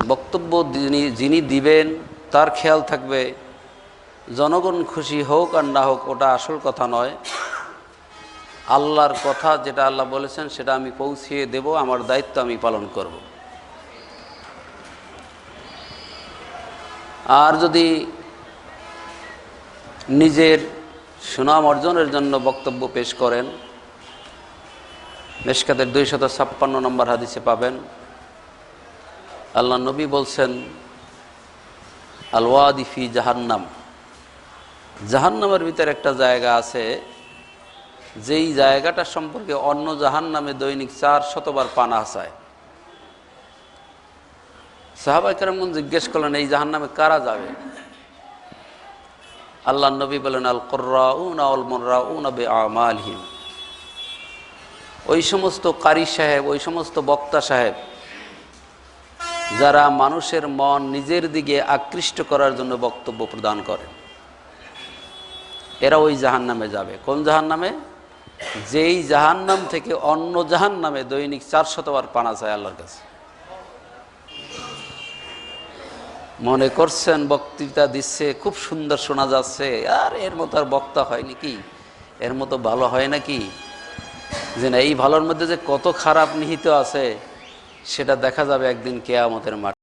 বক্তব্য যিনি দিবেন তার খেয়াল থাকবে জনগণ খুশি হোক আর না হোক ওটা আসল কথা নয়, আল্লাহর কথা যেটা আল্লাহ বলেছেন সেটা আমি পৌঁছিয়ে দেব, আমার দায়িত্ব আমি পালন করব। আর যদি নিজের সুনাম অর্জনের জন্য বক্তব্য পেশ করেন, মিশকাতের 256 নম্বর হাদিসে পাবেন, আল্লাহ নবী বলছেন, আল ওয়াদি ফি জাহান্নাম, জাহান্নামের ভিতরে একটা জায়গা আছে, যেই জায়গাটা সম্পর্কে অন্য জাহান্নামে দৈনিক 400 বার পানা চায়। সাহাবায়ে কেরামগণ জিজ্ঞেস করলেন, এই জাহান্নামে কারা যাবে? আল্লাহ নবী বলেন, আল কুররাউনা ওয়াল মুররাউনা বিআমালহিম, ওই সমস্ত কারি সাহেব, ওই সমস্ত বক্তা সাহেব যারা মানুষের মন নিজের দিকে আকৃষ্ট করার জন্য বক্তব্য প্রদান করেন, এরা ওই জাহান্নামে যাবে। কোন জাহান্নামে? যেই জাহান্নাম থেকে অন্য জাহান্নামে দৈনিক 400 বার পানা চায় আল্লাহর কাছে। মনে করছেন বক্তৃতা দিচ্ছে, খুব সুন্দর শোনা যাচ্ছে, আর এর মতো আর বক্তা হয় নাকি, এর মতো ভালো হয় নাকি? যে না, এই ভালোর মধ্যে যে কত খারাপ নিহিত আছে সেটা দেখা যাবে একদিন কিয়ামতের মাঠে।